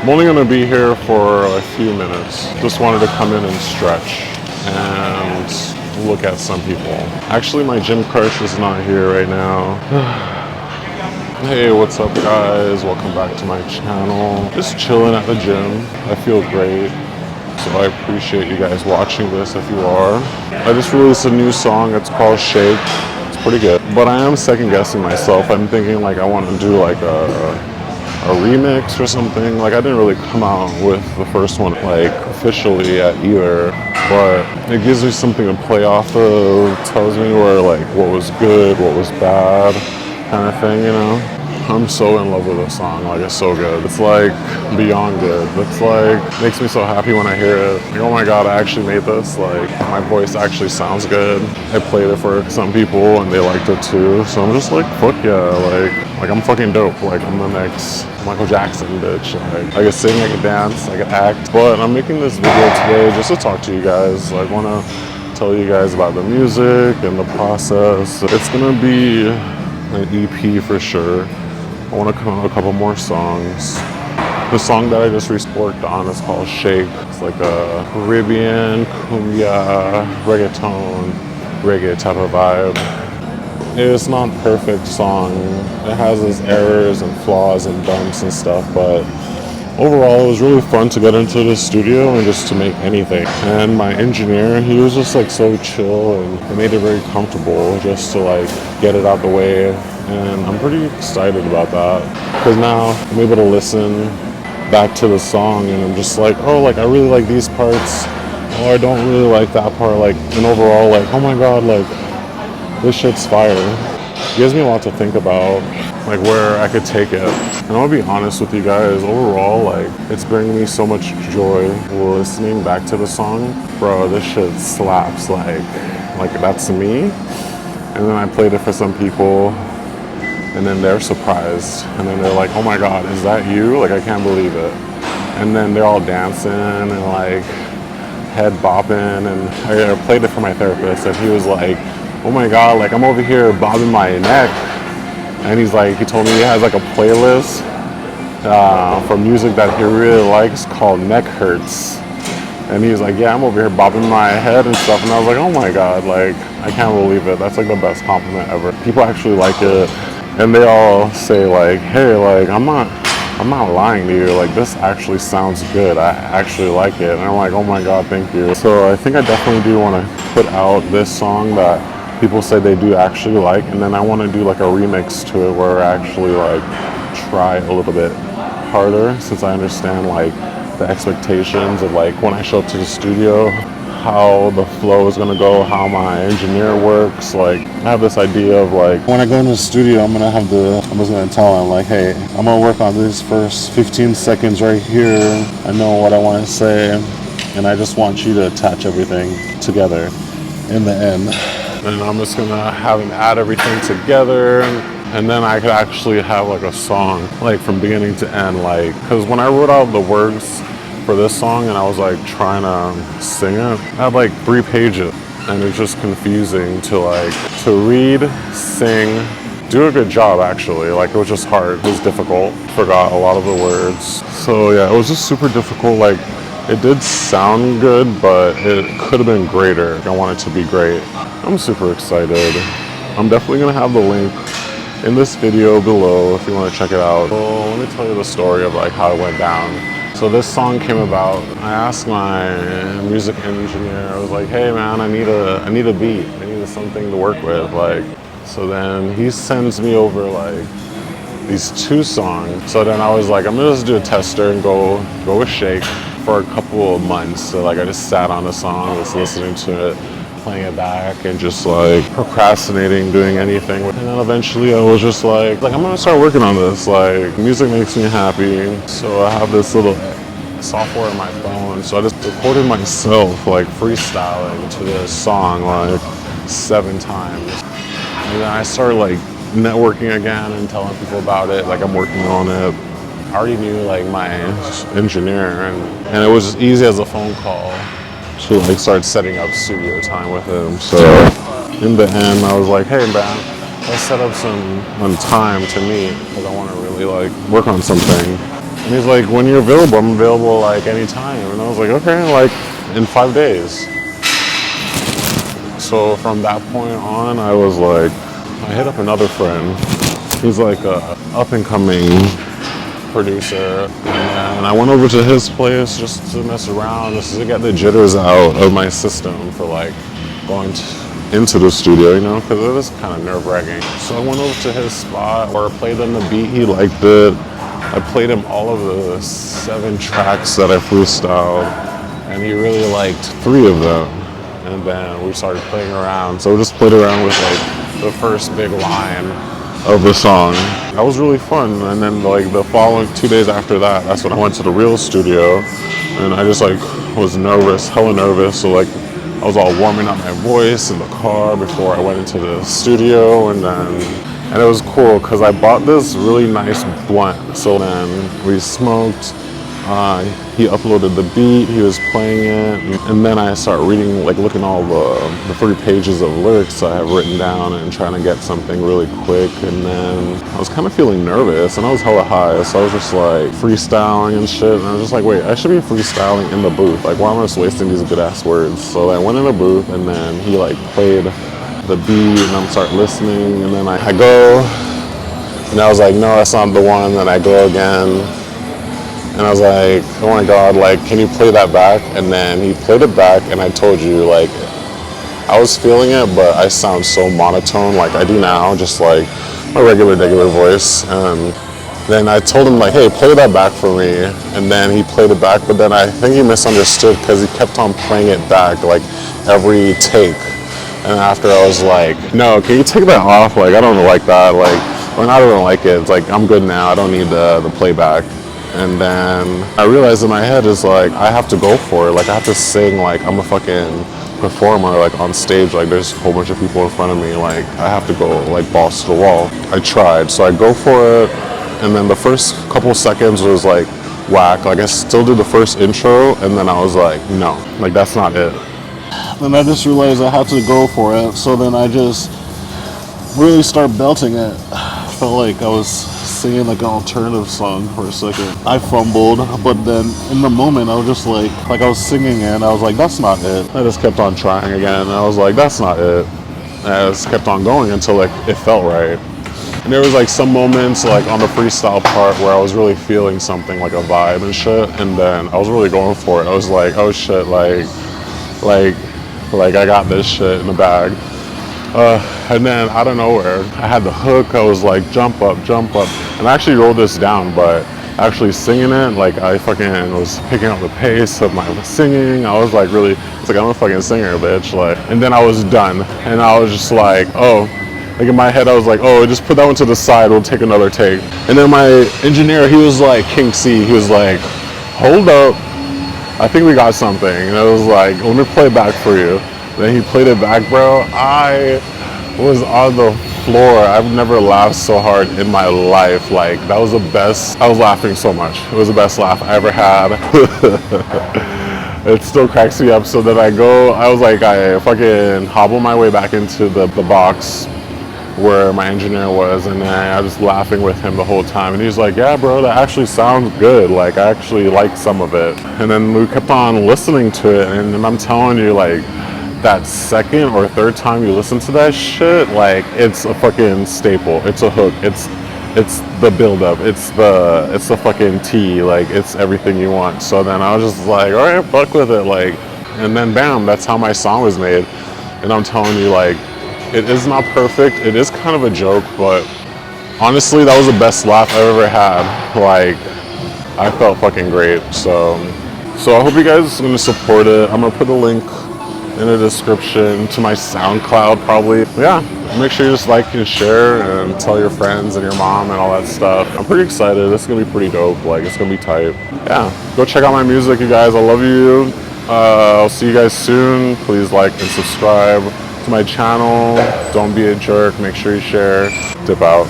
I'm only gonna be here for a few minutes. Just wanted to come in and stretch and look at some people. Actually, my gym crush is not here right now. Hey, what's up guys? Welcome back to my channel. Just chilling at the gym. I feel great. So I appreciate you guys watching this if you are. I just released a new song. It's called Shake. It's pretty good. But I am second guessing myself. I'm thinking like I want to do like a remix or something. Like I didn't really come out with the first one like officially at either, but it gives me something to play off of. Tells me where like what was good, what was bad, kind of thing, you know. I'm so in love with this song. Like it's so good. It's like beyond good. It's like makes me so happy when I hear it. Like, oh my god, I actually made this. Like my voice actually sounds good. I played it for some people and they liked it too. So I'm just like, fuck yeah, like I'm fucking dope. Like I'm the next Michael Jackson, bitch. Like I can sing, I can dance, I can act. But I'm making this video today just to talk to you guys. Like wanna tell you guys about the music and the process. It's gonna be an EP for sure. I want to come out with a couple more songs. The song that I just worked on is called Shake. It's like a Caribbean, cumbia, reggaeton, reggae type of vibe. It's not a perfect song. It has its errors and flaws and bumps and stuff, but overall it was really fun to get into the studio and just to make anything. And my engineer, he was just like so chill and it made it very comfortable just to like get it out the way. And I'm pretty excited about that because now I'm able to listen back to the song and I'm just like, oh, like I really like these parts. Oh, I don't really like that part. Like, and overall, like, oh my god, like this shit's fire. It gives me a lot to think about, like where I could take it. And I'll be honest with you guys, overall, like it's bringing me so much joy listening back to the song. Bro, this shit slaps. Like that's me. And then I played it for some people. And then they're surprised, and then they're like, oh my god, is that you? Like, I can't believe it. And then they're all dancing and like head bopping, and I played it for my therapist, and he was like, oh my god, like I'm over here bobbing my neck. And he's like, he told me he has like a playlist for music that he really likes called Neck Hurts. And he's like, yeah, I'm over here bobbing my head and stuff. And I was like, oh my god, like I can't believe it. That's like the best compliment ever. People actually like it. And they all say like, hey, like I'm not lying to you, like this actually sounds good, I actually like it. And I'm like, oh my god, thank you. So I think I definitely do want to put out this song that people say they do actually like, and then I want to do like a remix to it where I actually like try a little bit harder, since I understand like the expectations of like when I show up to the studio, how the flow is gonna go, how my engineer works. Like I have this idea of like when I go into the studio, I'm just gonna tell him like, hey, I'm gonna work on these first 15 seconds right here. I know what I want to say, and I just want you to attach everything together in the end. And I'm just gonna have him add everything together, and then I could actually have like a song like from beginning to end. Like, because when I wrote out the words for this song and I was like trying to sing it, I had like 3 pages, and it's just confusing to read, sing, do a good job actually. Like it was just hard, it was difficult, forgot a lot of the words. So yeah, it was just super difficult. Like it did sound good, but it could have been greater. I want it to be great. I'm super excited. I'm definitely gonna have the link in this video below if you want to check it out. So let me tell you the story of like how it went down. So this song came about. I asked my music engineer, I was like, hey man, I need a beat. I need something to work with. Like, so then he sends me over like these 2 songs. So then I was like, I'm gonna just do a tester and go with Shake for a couple of months. So like I just sat on the song, just listening to it, playing it back, and just like procrastinating doing anything. And then eventually I was just like I'm gonna start working on this. Like music makes me happy, so I have this little software on my phone, so I just recorded myself like freestyling to this song like 7 times. And then I started like networking again and telling people about it, like I'm working on it. I already knew like my engineer, and it was as easy as a phone call to like start setting up studio time with him. So in the end I was like, hey man, let's set up some time to meet, because I want to really like work on something. And he's like, when you're available, I'm available like anytime. And I was like, okay, like in 5 days. So from that point on, I was like, I hit up another friend. He's like a up and coming producer. And I went over to his place just to mess around, just to get the jitters out of my system for like going into the studio, you know, because it was kind of nerve-wracking. So I went over to his spot where I played him the beat, he liked it. I played him all of the 7 tracks that I freestyled, and he really liked 3 of them. And then we started playing around. So we just played around with like the first big line of the song. That was really fun. And then like the following 2 days after that, that's when I went to the real studio, and I just like was nervous, hella nervous. So like I was all warming up my voice in the car before I went into the studio, and it was cool because I bought this really nice blunt. So then we smoked. He uploaded the beat, he was playing it, and then I start reading, like looking all the 3 pages of lyrics I have written down and trying to get something really quick. And then I was kind of feeling nervous, and I was hella high, so I was just like freestyling and shit. And I was just like, wait, I should be freestyling in the booth. Like, why am I just wasting these good ass words? So I went in the booth, and then he like played the beat, and I'm start listening, and then I go, and I was like, no, that's not the one. And I go again. And I was like, oh my God, like, can you play that back? And then he played it back, and I told you, like, I was feeling it, but I sound so monotone like I do now, just like my regular voice. And then I told him, like, hey, play that back for me. And then he played it back, but then I think he misunderstood because he kept on playing it back, like, every take. And after I was like, no, can you take that off? Like, I don't like that. Like, or I don't like it. It's like, I'm good now. I don't need the playback. And then I realized in my head is like, I have to go for it. Like, I have to sing like I'm a fucking performer, like on stage, like there's a whole bunch of people in front of me. Like, I have to go like balls to the wall. I tried, so I go for it. And then the first couple seconds was like whack. Like, I still did the first intro, and then I was like, no, like that's not it. Then I just realized I had to go for it. So then I just really start belting it. I felt like I was singing like an alternative song for a second. I fumbled, but then in the moment I was just like I was singing it, and I was like, that's not it. I just kept on trying again, and I was like, that's not it. And I just kept on going until like it felt right. And there was like some moments like on the freestyle part where I was really feeling something, like a vibe and shit, and then I was really going for it. I was like, oh shit, like I got this shit in the bag. And then out of nowhere, I had the hook. I was like, jump up. And I actually wrote this down, but actually singing it, like I fucking was picking up the pace of my singing. I was like really, it's like I'm a fucking singer, bitch. Like, and then I was done, and I was just like, oh, like in my head I was like, oh, just put that one to the side. We'll take another take. And then my engineer, he was like, King C, he was like, hold up, I think we got something. And I was like, let me play it back for you. Then he played it back, bro. I was on the floor. I've never laughed so hard in my life. Like, that was the best. I was laughing so much. It was the best laugh I ever had. It still cracks me up. So then I was like, I fucking hobble my way back into the box where my engineer was, and then I was laughing with him the whole time. And he's like, yeah, bro, that actually sounds good. Like, I actually like some of it. And then we kept on listening to it, and I'm telling you, like, that second or third time you listen to that shit, like, it's a fucking staple. It's a hook. It's the build-up. It's the fucking tea. Like, it's everything you want. So then I was just like, all right, fuck with it. Like, and then bam, that's how my song was made. And I'm telling you, like, it is not perfect. It is kind of a joke, but honestly, that was the best laugh I've ever had. Like, I felt fucking great. So I hope you guys are gonna support it. I'm gonna put a link in the description to my SoundCloud probably. Yeah, make sure you just like and share and tell your friends and your mom and all that stuff. I'm pretty excited. This is gonna be pretty dope. Like, it's gonna be tight. Yeah, go check out my music, you guys. I love you. I'll see you guys soon. Please like and subscribe to my channel. Don't be a jerk. Make sure you share. Dip out.